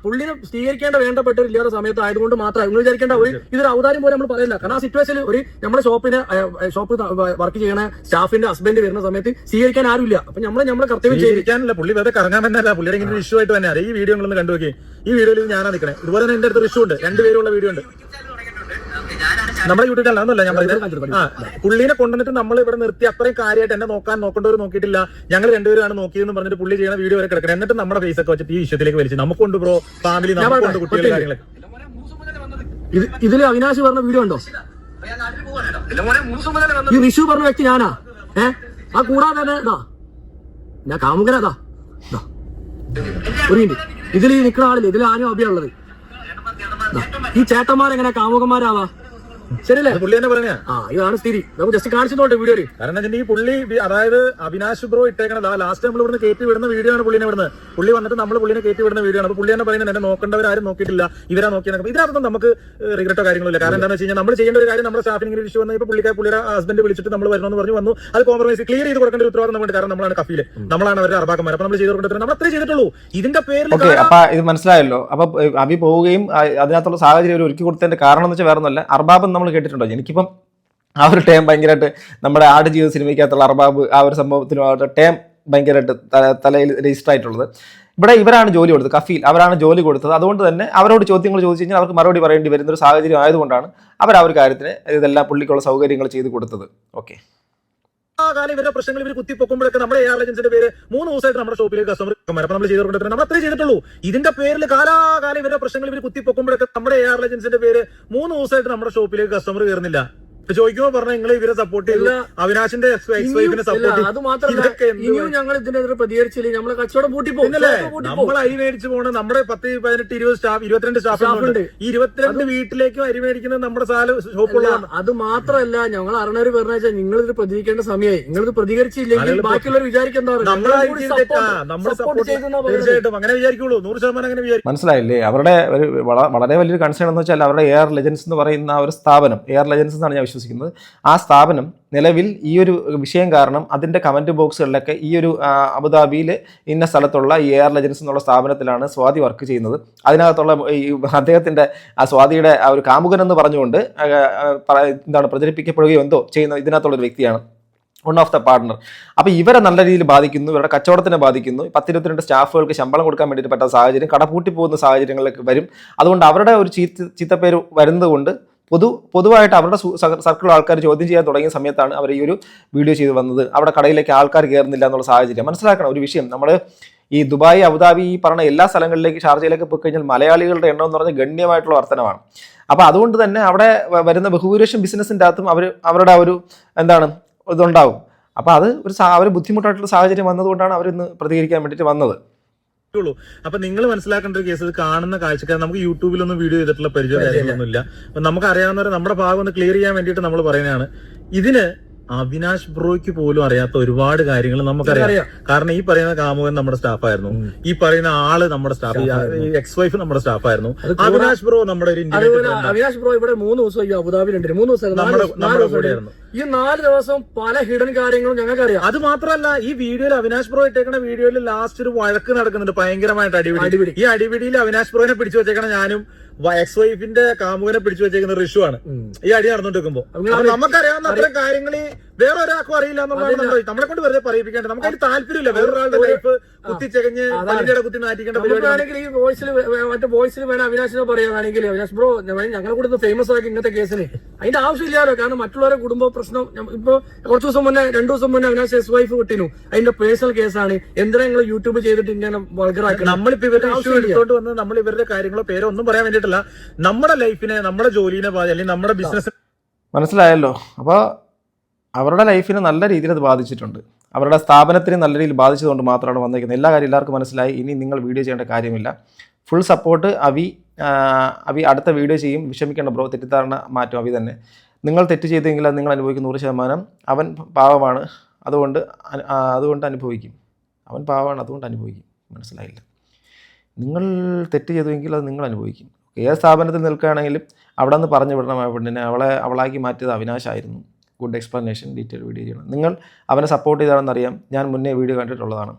പുള്ളിനെ സ്വീകരിക്കേണ്ട വേണ്ടപ്പെട്ടവരില്ലാത്ത സമയത്ത് ആയതുകൊണ്ട് മാത്രം നിങ്ങൾ വിചാരിക്കേണ്ട ഇതൊരു ഔദാര്യം പോലെ നമ്മൾ പറയില്ല. കാരണം ആ സിറ്റുവേഷനിൽ നമ്മുടെ ഷോപ്പ് വർക്ക് ചെയ്യണ സ്റ്റാഫിന്റെ ഹസ്ബൻഡ് വരുന്ന സമയത്ത് സ്വീകരിക്കാൻ ആരുമില്ല. അപ്പൊ നമ്മളെ കർത്തവ്യം ചെയ്തിരിക്കാനില്ല. പുള്ളി വെറുതെ കറങ്ങാൻ തന്നെയല്ല, പുള്ളിയുടെ ഇങ്ങനെ ഇഷ്യൂ ആയിട്ട് തന്നെയാണ് ഈ വീഡിയോ നിങ്ങളൊന്ന് കണ്ടുനോക്കി. ഈ വീഡിയോയിൽ ഞാനാ നിൽക്കണേ. ഇതുപോലെ തന്നെ എന്റെ അടുത്ത് ഇഷ്യൂ ഉണ്ട്, രണ്ടുപേരുള്ള വീഡിയോ ഉണ്ട് നമ്മുടെ യൂട്യൂബ് ചാനൽ. അതൊന്നല്ല ഞാൻ പറയുന്നത്, പുള്ളിനെ കൊണ്ടുവന്നിട്ട് നമ്മൾ ഇവിടെ നിർത്തി അത്രയും കാര്യമായിട്ട് എന്നെ നോക്കേണ്ടവർ നോക്കിയിട്ടില്ല, ഞങ്ങൾ രണ്ടുപേരാണ് നോക്കിയെന്ന് പറഞ്ഞിട്ട് പുള്ളി ചെയ്യുന്ന വീഡിയോ വരെ കിടക്കണം. എന്നിട്ട് നമ്മുടെ ഫേസ് ഒക്കെ വെച്ചിട്ട് ഈ വിഷയത്തിലേക്ക് വലിച്ചു നമുക്കുണ്ട് ബ്രോ ഫാമിലി, നമുക്കുണ്ട് കുട്ടികളുടെ കാര്യങ്ങളൊക്കെ. ഇതില് അവിനാശ് പറഞ്ഞ വീഡിയോ ഉണ്ടോ? ഈ വിഷു പറഞ്ഞ വ്യക്തി ഞാനാ. ആ കൂടാതെ തന്നെ ഞാൻ കാമുകനാ. ഒരു മിനിറ്റ്, ഇതിൽ ഈ നിൽക്കുന്ന ആളില്ലേ, ഇതിൽ ആരും അഭിയുള്ളത്. ഈ ചേട്ടന്മാരെങ്ങനെ കാമുകന്മാരാവാ? ശരിയല്ലേ? പുള്ളി തന്നെ പറഞ്ഞ ഇതാണ് സ്ഥിതി. നമുക്ക് ജസ്റ്റ് കാണിച്ചോട്ടെ വീഡിയോയിൽ. കാരണം ഈ പുള്ളി, അതായത് അവിനാശ് ബ്രോ ഇട്ടേക്കണത് ലാസ്റ്റ് നമ്മൾ ഇവിടുന്ന് കയറ്റി വിടുന്ന വീഡിയോ ആണ്. പുള്ളിനെ വിടുന്നത്, പുള്ളി വന്നിട്ട് നമ്മൾ പുള്ളിനെ കയറ്റി വിടുന്ന വീഡിയോ ആണ്. അപ്പൊ പുള്ളി തന്നെ പറയുന്നത് എന്നെ നോക്കേണ്ടവരാരും നോക്കിയിട്ടില്ല, ഇവരാ നോക്കിയെന്നൊക്കെ. ഇതിനകത്തൊന്നും നമുക്ക് റിഗ്രറ്റോ കാര്യങ്ങളോ ഇല്ല. കാരണം എന്താണെന്ന് വെച്ച് കഴിഞ്ഞാൽ നമ്മൾ ചെയ്യേണ്ട ഒരു കാര്യം, നമ്മുടെ സ്റ്റാഫിംഗ് ഇഷ്യൂ വന്നപ്പോൾ പുള്ളിയുടെ ഹസ്ബൻഡ് വിളിച്ചിട്ട് നമ്മൾ വരണമെന്ന് വന്നു. അത് കോംപ്രമൈസ് ക്ലിയർ ചെയ്ത് കൊടുക്കേണ്ട ഒരു ഉത്തരവാദിത്തം വേണ്ടി. കാരണം നമ്മളാണ് കഫീല്, നമ്മളാണ് അവരുടെ അർബാക്കന്മാർ. അപ്പൊ നമ്മൾ ചെയ്ത് കൊടുക്കുന്നത് നമ്മൾ അത്രേ ചെയ്തിട്ടുള്ളൂ. ഇതിന്റെ പേരിൽ അപ്പൊ ഇത് മനസ്സിലായല്ലോ. അപ്പൊ അവി പോവുകയും അതിനകത്തുള്ള സാഹചര്യം ഒരുക്കി കൊടുത്തതിന്റെ കാരണം എന്ന് വെച്ചാൽ വേറെ ഒന്നുമല്ല, അർബാബ് നമ്മൾ കേട്ടിട്ടുണ്ടോ? എനിക്കിപ്പം ആ ഒരു ടേം ഭയങ്കരമായിട്ട് നമ്മുടെ ആടുജീവിത സിനിമയ്ക്കകത്തുള്ള അർബാബ് ആ ഒരു സംഭവത്തിനും ആ ഒരു ടേം ഭയങ്കരമായിട്ട് തലയിൽ രജിസ്റ്റർ ആയിട്ടുള്ളത്. ഇവിടെ ഇവരാണ് ജോലി കൊടുത്തത്, കഫീൽ അവരാണ് ജോലി കൊടുത്തത്. അതുകൊണ്ട് തന്നെ അവരോട് ചോദ്യങ്ങൾ ചോദിച്ചു കഴിഞ്ഞാൽ അവർക്ക് മറുപടി പറയേണ്ടി വരുന്ന ഒരു സാഹചര്യം ആയതുകൊണ്ടാണ് അവർ ആ ഒരു കാര്യത്തിന് ഇതെല്ലാം പുള്ളിക്കുള്ള സൗകര്യങ്ങൾ ചെയ്ത് കൊടുത്തത്. ഓക്കെ, കാലം ഇവരുടെ പ്രശ്നങ്ങൾ ഇവർ കുത്തിപ്പൊക്കുമ്പോഴൊക്കെ നമ്മുടെ AR Legends പേര് 3 ദിവസമായിട്ട് നമ്മുടെ ഷോപ്പിലേക്ക് കസ്റ്റമർ അപ്പൊ നമ്മൾ ചെയ്തുകൊണ്ടിരുന്നത് നമ്മൾ അത്രേ ചെയ്തിട്ടുള്ളൂ. ഇതിന്റെ പേരിൽ കാലാകാലം ഇവരുടെ പ്രശ്നങ്ങൾ ഇവർ കുത്തിപ്പൊക്കുമ്പോഴൊക്കെ നമ്മുടെ AR Legends പേര് 3 ദിവസമായിട്ട് നമ്മുടെ ഷോപ്പിലേക്ക് കസ്റ്റമർ കയറുന്നില്ല. ചോദിക്കുമ്പോ പറഞ്ഞ നിങ്ങൾ ഇവരെ സപ്പോർട്ട് ചെയ്യില്ല, അവിനാശിന്റെ സപ്പോർട്ട് അത് മാത്രമല്ല, ഇനിയും ഞങ്ങൾ ഇതിനെതിരെ പ്രതികരിച്ചില്ല, നമ്മളെ കച്ചവടം പൂട്ടിപ്പോകും. നമ്മൾ അരി മേടിച്ചു പോണ നമ്മുടെ 10, 18, 20 സ്റ്റാഫ്, 22 സ്റ്റാഫുണ്ട്. ഈ 22 വീട്ടിലേക്കും അരി മേടിക്കുന്നത് നമ്മുടെ ഷോപ്പുള്ളതാണ്. അത് മാത്രമല്ല, ഞങ്ങൾ അറിഞ്ഞവര് പറഞ്ഞ വെച്ചാൽ നിങ്ങൾ ഇത് പ്രതികരിക്കേണ്ട സമയമായി, നിങ്ങൾ ഇത് പ്രതികരിച്ചില്ലെങ്കിൽ ബാക്കിയുള്ളവർ വിചാരിക്കാൻ തീർച്ചയായിട്ടും അങ്ങനെ വിചാരിക്കുള്ളൂ, 100% അങ്ങനെ വിചാരിക്കും. മനസ്സിലായില്ലേ? അവരുടെ ഒരു വളരെ വലിയൊരു കൺസേൺ എന്ന് വെച്ചാൽ അവരുടെ AR Legends എന്ന് പറയുന്ന ആ ഒരു സ്ഥാപനം, AR Legends എന്നാണ് ഞാൻ വിശ്വസിക്കുന്നത്, ആ സ്ഥാപനം നിലവിൽ ഈ ഒരു വിഷയം കാരണം അതിൻ്റെ കമൻറ്റ് ബോക്സുകളിലൊക്കെ ഈ ഒരു അബുദാബിയിൽ ഇന്ന സ്ഥലത്തുള്ള ഈ AR Legends എന്നുള്ള സ്ഥാപനത്തിലാണ് സ്വാതി വർക്ക് ചെയ്യുന്നത്, അതിനകത്തുള്ള ഈ അദ്ദേഹത്തിൻ്റെ ആ സ്വാതിയുടെ ആ ഒരു കാമുകൻ എന്ന് പറഞ്ഞുകൊണ്ട് എന്താണ് പ്രചരിപ്പിക്കപ്പെടുകയോ എന്തോ ചെയ്യുന്ന ഇതിനകത്തുള്ളൊരു വ്യക്തിയാണ്, വൺ ഓഫ് ദ പാർട്ണർ. അപ്പോൾ ഇവരെ നല്ല രീതിയിൽ ബാധിക്കുന്നു, ഇവരുടെ കച്ചവടത്തിനെ ബാധിക്കുന്നു. 10-22 സ്റ്റാഫുകൾക്ക് ശമ്പളം കൊടുക്കാൻ വേണ്ടിയിട്ട് പറ്റാത്ത സാഹചര്യം, കട പൂട്ടിപ്പോകുന്ന സാഹചര്യങ്ങളിലേക്ക് വരും. അതുകൊണ്ട് അവരുടെ ഒരു ചീത്തപ്പേര് വരുന്നത് കൊണ്ട് പൊതുവായിട്ട് അവരുടെ സർക്കിൾ ആൾക്കാർ ചോദ്യം ചെയ്യാൻ തുടങ്ങിയ സമയത്താണ് അവർ ഈ ഒരു വീഡിയോ ചെയ്ത് വന്നത്. അവിടെ കടയിലേക്ക് ആൾക്കാർ കയറുന്നില്ല എന്നുള്ള സാഹചര്യം മനസ്സിലാക്കണം. ഒരു വിഷയം, നമ്മൾ ഈ ദുബായ്, അബുദാബി, ഈ പറഞ്ഞ എല്ലാ സ്ഥലങ്ങളിലേക്ക്, ഷാർജയിലേക്ക് പോയി കഴിഞ്ഞാൽ മലയാളികളുടെ എണ്ണം എന്ന് പറഞ്ഞാൽ ഗണ്യമായിട്ടുള്ള വർധനമാണ്. അപ്പോൾ അതുകൊണ്ട് തന്നെ അവിടെ വരുന്ന ബഹുഭൂരിപക്ഷം ബിസിനസ്സിൻ്റെ അകത്തും അവരുടെ ഒരു എന്താണ് ഇതുണ്ടാവും. അപ്പോൾ അത് ഒരു ബുദ്ധിമുട്ടായിട്ടുള്ള സാഹചര്യം വന്നതുകൊണ്ടാണ് അവരിന്ന് പ്രതികരിക്കാൻ വേണ്ടിയിട്ട് വന്നത്. അപ്പൊ നിങ്ങൾ മനസ്സിലാക്കേണ്ട ഒരു കേസ്, ഇത് കാണുന്ന കാഴ്ചക്കാർ നമുക്ക് യൂട്യൂബിലൊന്നും വീഡിയോ ചെയ്തിട്ടുള്ള പരിചയം കാര്യങ്ങളൊന്നുമില്ല. അപ്പൊ നമുക്ക് അറിയാവുന്നവരെ നമ്മുടെ ഭാഗം ഒന്ന് ക്ലിയർ ചെയ്യാൻ വേണ്ടിയിട്ട് നമ്മൾ പറയുന്നതാണ്. ഇതിന് അവിനാഷ് ബ്രോയ്ക്ക് പോലും അറിയാത്ത ഒരുപാട് കാര്യങ്ങൾ നമുക്കറിയാം. കാരണം ഈ പറയുന്ന കാമുകൻ നമ്മുടെ സ്റ്റാഫായിരുന്നു, ഈ പറയുന്ന ആള് നമ്മുടെ സ്റ്റാഫ്, എക്സ് വൈഫ് നമ്മുടെ സ്റ്റാഫായിരുന്നു. അവിനാഷ് ബ്രോ നമ്മുടെ ഒരു അവിനാഷ് ബ്രോ ഇവിടെ 3 ദിവസം അബുദാബിയിലുണ്ട്, 3 ദിവസം നമ്മുടെ കൂടെയായിരുന്നു. ഈ 4 ദിവസം പല ഹിഡൻ കാര്യങ്ങളും ഞങ്ങൾക്കറിയാം. അത് മാത്രമല്ല, ഈ വീഡിയോയിൽ അവിനാഷ് ബ്രോ ഇട്ടേക്കുന്ന വീഡിയോയിൽ ലാസ്റ്റ് ഒരു വഴക്ക് നടക്കുന്നുണ്ട്, ഭയങ്കരമായിട്ട് അടിപിടി. ഈ അടിപിടിയിൽ അവിനാഷ് ബ്രോനെ പിടിച്ചു വെച്ചേക്കണ ഞാനും എക്സ് വൈഫിന്റെ കാമുകനെ പിടിച്ചു വെച്ചേക്കുന്ന ഋഷു ആണ് ഈ അടി നടന്നുകൊണ്ടിരിക്കുമ്പോ. നമുക്കറിയാവുന്ന അത്തരം കാര്യങ്ങൾ വേറെ ഒരാൾക്കും അറിയില്ല എന്നുള്ളതാണ് നമ്മളെ കൊണ്ട് വെറുതെ പറയിപ്പിക്കേണ്ടത്. നമുക്ക് അതിന് താല്പര്യമില്ല വേറൊരാളുടെ ലൈഫ് കുത്തിച്ചെകഞ്ഞ് പല്ലിയുടെ കുത്തി നാറ്റിക്കേണ്ട പരിപാടി. ഈ വോയിസിൽ മറ്റേ വോയിസിൽ വേണം അവിനാശിനെ പറയുകയാണെങ്കിൽ, അവിനാശ് ബ്രോ ഞങ്ങളെ കൂടെ ഫേമസ് ആക്കി ഇങ്ങനത്തെ കേസിന് അതിന്റെ ആവശ്യമില്ലല്ലോ. കാരണം മറ്റുള്ളവരെ കുടുംബ പ്രശ്നം ഇപ്പൊ കുറച്ച് ദിവസം മുന്നേ 2 ദിവസം മുന്നേ അവിനാശ് എക്സ് വൈഫ് കിട്ടിനു, അതിന്റെ പേഴ്സണൽ കേസാണ്. എന്തിനാ നിങ്ങൾ യൂട്യൂബ് ചെയ്തിട്ട് ഇങ്ങനെ വൾഗറാക്കണം? നമ്മളിപ്പോ ഇവരുടെ ഇഷ്യൂ എടുത്തോണ്ട് വന്ന് നമ്മൾ ഇവരുടെ കാര്യങ്ങളോ പേരോ ഒന്നും പറയാൻ വേണ്ടിയിട്ടല്ല, നമ്മുടെ ലൈഫിനെ, നമ്മുടെ ജോലിനെ അല്ലെങ്കിൽ നമ്മുടെ ബിസിനസ്. മനസ്സിലായല്ലോ? അപ്പോൾ അവരുടെ ലൈഫിനെ നല്ല രീതിയിൽ അത് ബാധിച്ചിട്ടുണ്ട്, അവരുടെ സ്ഥാപനത്തിന് നല്ല രീതിയിൽ ബാധിച്ചതുകൊണ്ട് മാത്രമാണ് വന്നിരിക്കുന്നത്. എല്ലാ കാര്യം എല്ലാവർക്കും മനസ്സിലായി. ഇനി നിങ്ങൾ വീഡിയോ ചെയ്യേണ്ട കാര്യമില്ല. ഫുൾ സപ്പോർട്ട് അവി അടുത്ത വീഡിയോ ചെയ്യും. വിഷമിക്കേണ്ട ബ്രോ, തെറ്റിദ്ധാരണ മാറ്റും അവി തന്നെ. നിങ്ങൾ തെറ്റ് ചെയ്തെങ്കിൽ അത് നിങ്ങൾ അനുഭവിക്കും 100%. അവൻ പാവമാണ്, അതുകൊണ്ട് അനുഭവിക്കും. അവൻ പാവമാണ്, അതുകൊണ്ട് അനുഭവിക്കും. മനസ്സിലായില്ല? നിങ്ങൾ തെറ്റ് ചെയ്തുവെങ്കിൽ അത് നിങ്ങൾ അനുഭവിക്കും. ഏത് സ്ഥാപനത്തിൽ നിൽക്കുകയാണെങ്കിലും അവിടെ നിന്ന് പറഞ്ഞു വിടണം ആ പെണ്ണിനെ. അവളാക്കി മാറ്റിയത് അവിനാശായിരുന്നു. ഗുഡ് എക്സ്പ്ലനേഷൻ, ഡീറ്റെയിൽ വീഡിയോ ചെയ്യണം. നിങ്ങൾ അവനെ സപ്പോർട്ട് ചെയ്താണെന്നറിയാം, ഞാൻ മുന്നേ വീഡിയോ കണ്ടിട്ടുള്ളതാണ്.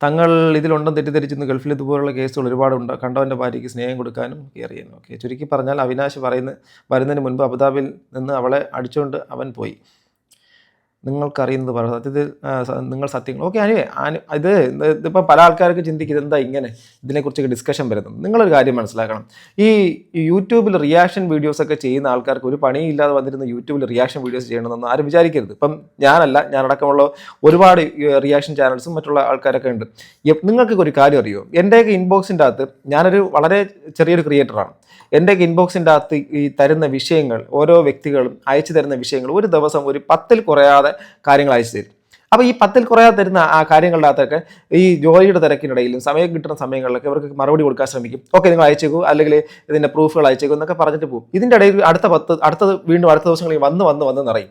തങ്ങൾ ഇതിലുണ്ടെന്ന് തെറ്റിദ്ധരിച്ചിരുന്നു. ഗൾഫിൽ ഇതുപോലുള്ള കേസുകൾ ഒരുപാടുണ്ട്. കണ്ടവൻ്റെ ഭാര്യയ്ക്ക് സ്നേഹം കൊടുക്കാനും കെയർ ചെയ്യാനും. ഓക്കെ, ചുരുക്കി പറഞ്ഞാൽ അവിനാശ് വരുന്നതിന് മുൻപ് അബുദാബിയിൽ നിന്ന് അവളെ അടിച്ചുകൊണ്ട് അവൻ പോയി. നിങ്ങൾക്കറിയുന്നത് പറ, സത്യത്തിൽ നിങ്ങൾ സത്യങ്ങൾ. ഓക്കെ, ഇതിപ്പോൾ പല ആൾക്കാർക്ക് ചിന്തിക്കുന്നത് എന്താ ഇങ്ങനെ ഇതിനെക്കുറിച്ചൊക്കെ ഡിസ്കഷൻ വരുന്നത്. നിങ്ങളൊരു കാര്യം മനസ്സിലാക്കണം. ഈ യൂട്യൂബിൽ റിയാക്ഷൻ വീഡിയോസൊക്കെ ചെയ്യുന്ന ആൾക്കാർക്ക് ഒരു പണിയില്ലാതെ വന്നിരുന്ന യൂട്യൂബിൽ റിയാക്ഷൻ വീഡിയോസ് ചെയ്യണമെന്ന് ആരും വിചാരിക്കരുത്. ഇപ്പം ഞാനടക്കമുള്ള ഒരുപാട് റിയാക്ഷൻ ചാനൽസും മറ്റുള്ള ആൾക്കാരൊക്കെ ഉണ്ട്. നിങ്ങൾക്കൊക്കെ ഒരു കാര്യം അറിയോ? എൻ്റെയൊക്കെ ഇൻബോക്സിൻ്റെ അകത്ത്, ഞാനൊരു വളരെ ചെറിയൊരു ക്രിയേറ്ററാണ്. എൻ്റെയൊക്കെ ഇൻബോക്സിൻ്റെ അകത്ത് ഈ തരുന്ന വിഷയങ്ങൾ, ഓരോ വ്യക്തികളും അയച്ചു തരുന്ന വിഷയങ്ങൾ ഒരു ദിവസം ഒരു 10-ൽ കുറയാതെ കാര്യങ്ങൾ അയച്ചു തരും. അപ്പോൾ ഈ 10-ൽ കുറയാതെ തരുന്ന ആ കാര്യങ്ങളുടെ അകത്തൊക്കെ ഈ ജോലിയുടെ തിരക്കിനിടയിലും സമയം കിട്ടുന്ന സമയങ്ങളിലൊക്കെ ഇവർക്ക് മറുപടി കൊടുക്കാൻ ശ്രമിക്കും. ഓക്കെ, നിങ്ങൾ അയച്ചേക്കൂ, അല്ലെങ്കിൽ ഇതിൻ്റെ പ്രൂഫുകൾ അയച്ചേക്കൂ എന്നൊക്കെ പറഞ്ഞിട്ട് പോകും. ഇതിൻ്റെ ഇടയിൽ അടുത്ത ദിവസങ്ങളിൽ വന്ന് നിറയും.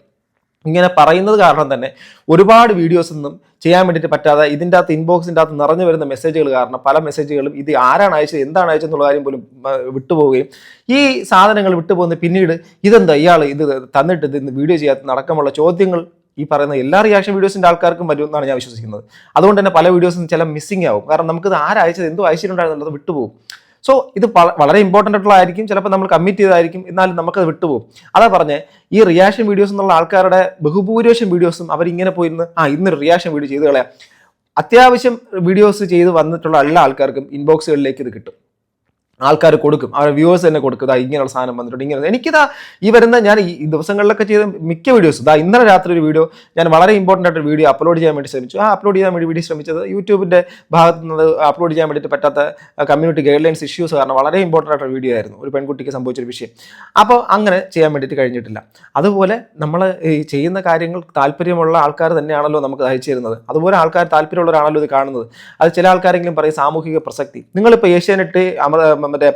ഇങ്ങനെ പറയുന്നത് കാരണം തന്നെ ഒരുപാട് വീഡിയോസൊന്നും ചെയ്യാൻ വേണ്ടിയിട്ട് പറ്റാതെ ഇതിൻ്റെ അകത്ത് ഇൻബോക്സിൻ്റെ അകത്ത് നിറഞ്ഞു വരുന്ന മെസ്സേജുകൾ കാരണം പല മെസ്സേജുകളും ഇത് ആരാണ് അയച്ചത്, എന്താണ് അയച്ചതെന്നുള്ള കാര്യം പോലും വിട്ടുപോവുകയും ഈ സാധനങ്ങൾ വിട്ടുപോകുന്ന പിന്നീട് ഇതെന്താ ഇയാൾ ഇത് തന്നിട്ട് ഇത് വീഡിയോ ചെയ്യാത്ത അടക്കമുള്ള ചോദ്യങ്ങൾ ഈ പറയുന്ന എല്ലാ റിയാക്ഷൻ വീഡിയോസിൻ്റെ ആൾക്കാർക്കും വരുമെന്നാണ് ഞാൻ വിശ്വസിക്കുന്നത്. അതുകൊണ്ട് തന്നെ പല വീഡിയോസും ചില മിസ്സിംഗ് ആവും. കാരണം നമുക്കിത് ആരയച്ചത്, എന്തോ അയച്ചിട്ടുണ്ടായിരുന്നുള്ളത് വിട്ടുപോകും. സോ ഇത് വളരെ ഇമ്പോർട്ടൻ്റ് ആയിട്ടുള്ളതായിരിക്കും, ചിലപ്പോൾ നമ്മൾ കമ്മിറ്റ് ചെയ്തായിരിക്കും, എന്നാലും നമുക്കത് വിട്ടുപോകും. അതാ പറഞ്ഞ് ഈ റിയാക്ഷൻ വീഡിയോസ് എന്നുള്ള ആൾക്കാരുടെ ബഹുഭൂരിപക്ഷം വീഡിയോസും അവരിങ്ങനെ പോയിരുന്ന് ഇന്നൊരു റിയാക്ഷൻ വീഡിയോ ചെയ്ത് കളയാം. അത്യാവശ്യം വീഡിയോസ് ചെയ്ത് വന്നിട്ടുള്ള എല്ലാ ആൾക്കാർക്കും ഇൻബോക്സുകളിലേക്ക് ഇത് കിട്ടും. ആൾക്കാർ കൊടുക്കും, അവരുടെ വ്യൂവേഴ്സ് തന്നെ കൊടുക്കും. ഇങ്ങനെയുള്ള സാധനം വന്നിട്ടുണ്ട്, ഇങ്ങനെ. എനിക്കിതാ ഈ വരുന്ന ഞാൻ ഈ ദിവസങ്ങളിലൊക്കെ ചെയ്ത മിക്ക വീഡിയോസ്, ഇന്നലെ രാത്രി ഒരു വീഡിയോ ഞാൻ വളരെ ഇമ്പോർട്ടൻ്റ് ആയിട്ട് വീഡിയോ അപ്ലോഡ് ചെയ്യാൻ വേണ്ടി ശ്രമിച്ചു. അപ്ലോഡ് ചെയ്യാൻ വേണ്ടി വീഡിയോ ശ്രമിച്ചത് യൂട്യൂബിൻ്റെ ഭാഗത്ത് നിന്ന് അപ്ലോഡ് ചെയ്യാൻ വേണ്ടിയിട്ട് പറ്റാത്ത കമ്മ്യൂണിറ്റി ഗൈഡ് ലൈൻസ് ഇഷ്യൂസ് കാരണം വളരെ ഇമ്പോർട്ടൻ്റ് ആയിട്ട് വീഡിയോ ആയിരുന്നു, ഒരു പെൺകുട്ടിക്ക് സംഭവിച്ചൊരു വിഷയം. അപ്പോൾ അങ്ങനെ ചെയ്യാൻ വേണ്ടിയിട്ട് കഴിഞ്ഞിട്ടില്ല. അതുപോലെ നമ്മൾ ഈ ചെയ്യുന്ന കാര്യങ്ങൾ താല്പര്യമുള്ള ആൾക്കാർ തന്നെയാണല്ലോ നമുക്ക് അയച്ചു തരുന്നത്. അതുപോലെ ആൾക്കാർ താല്പര്യമുള്ളവരാണല്ലോ ഇത് കാണുന്നത്. അത് ചില ആൾക്കാരെങ്കിലും പറയും സാമൂഹിക പ്രസക്തി. നിങ്ങളിപ്പോൾ ഏഷ്യാനെറ്റ് മറ്റേ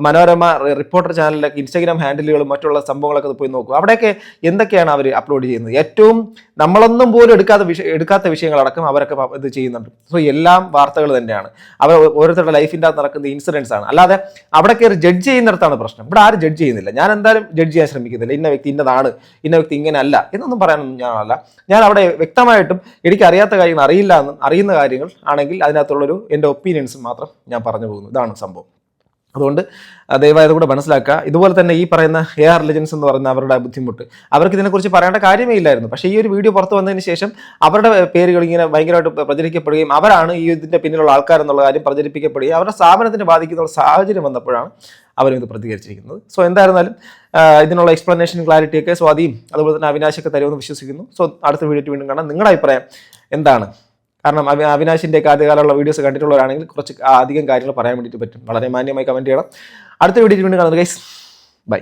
മനോരമ റിപ്പോർട്ടർ ചാനലിലൊക്കെ ഇൻസ്റ്റാഗ്രാം ഹാൻഡിലുകളും മറ്റുള്ള സംഭവങ്ങളൊക്കെ പോയി നോക്കും. അവിടെയൊക്കെ എന്തൊക്കെയാണ് അവർ അപ്ലോഡ് ചെയ്യുന്നത്? ഏറ്റവും നമ്മളൊന്നും പോലും എടുക്കാത്ത വിഷയങ്ങളടക്കം അവരൊക്കെ ഇത് ചെയ്യുന്നുണ്ട്. സോ എല്ലാം വാർത്തകൾ തന്നെയാണ്. അവർ ഓരോരുത്തരുടെ ലൈഫിൻ്റെ അകത്ത് നടക്കുന്ന ഇൻസിഡൻസ് ആണ്. അല്ലാതെ അവിടെ കയറി ജഡ്ജ് ചെയ്യുന്നിടത്താണ് പ്രശ്നം. ഇവിടെ ആരും ജഡ്ജ് ചെയ്യുന്നില്ല. ഞാൻ എന്തായാലും ജഡ്ജ് ചെയ്യാൻ ശ്രമിക്കുന്നില്ല. ഇന്ന വ്യക്തി ഇന്നതാണ്, ഇന്ന വ്യക്തി ഇങ്ങനെ അല്ല എന്നൊന്നും പറയാനൊന്നും ഞാനല്ല. ഞാൻ അവിടെ വ്യക്തമായിട്ടും എനിക്ക് അറിയാത്ത കാര്യങ്ങൾ അറിയില്ല എന്നും അറിയുന്ന കാര്യങ്ങൾ ആണെങ്കിൽ അതിനകത്തുള്ളൊരു എൻ്റെ ഒപ്പീനിയൻസ് മാത്രം ഞാൻ പറഞ്ഞു പോകുന്നു. ഇതാണ് സംഭവം. അതുകൊണ്ട് ദയവായത് കൂടെ മനസ്സിലാക്കുക. ഇതുപോലെ തന്നെ ഈ പറയുന്ന AR ലെജൻസ് എന്ന് പറയുന്ന അവരുടെ ബുദ്ധിമുട്ട്, അവർക്ക് ഇതിനെക്കുറിച്ച് പറയേണ്ട കാര്യമേ ഇല്ലായിരുന്നു. പക്ഷേ ഈ ഒരു വീഡിയോ പുറത്ത് വന്നതിന് ശേഷം അവരുടെ പേരുകൾ ഇങ്ങനെ ഭയങ്കരമായിട്ട് പ്രചരിക്കപ്പെടുകയും അവരാണ് ഈ ഇതിൻ്റെ പിന്നിലുള്ള ആൾക്കാരെന്നുള്ള കാര്യം പ്രചരിപ്പിക്കപ്പെടുകയും അവരുടെ സ്ഥാപനത്തിന് ബാധിക്കുന്ന സാഹചര്യം വന്നപ്പോഴാണ് അവരും ഇത് പ്രതികരിച്ചിരിക്കുന്നത്. സോ എന്തായിരുന്നാലും ഇതിനുള്ള എക്സ്പ്ലനേഷൻ ക്ലാരിറ്റിയൊക്കെ സ്വാതിയും അതുപോലെ തന്നെ അവിനാശൊക്കെ തരുമെന്ന് വിശ്വസിക്കുന്നു. സോ അടുത്ത വീഡിയോ വീണ്ടും കാണാം. നിങ്ങളുടെ അഭിപ്രായം എന്താണ്? കാരണം അവിനാശിൻ്റെ ആദ്യകാലമുള്ള വീഡിയോസ് കണ്ടിട്ടുള്ളവരാണെങ്കിൽ കുറച്ച് അധികം കാര്യങ്ങൾ പറയാൻ വേണ്ടിയിട്ട് പറ്റും. വളരെ മാന്യമായി കമൻറ്റ് ചെയ്യണം. അടുത്ത വീഡിയോ വീണ്ടും കാണുന്നത് ഗൈസ്. ബൈ.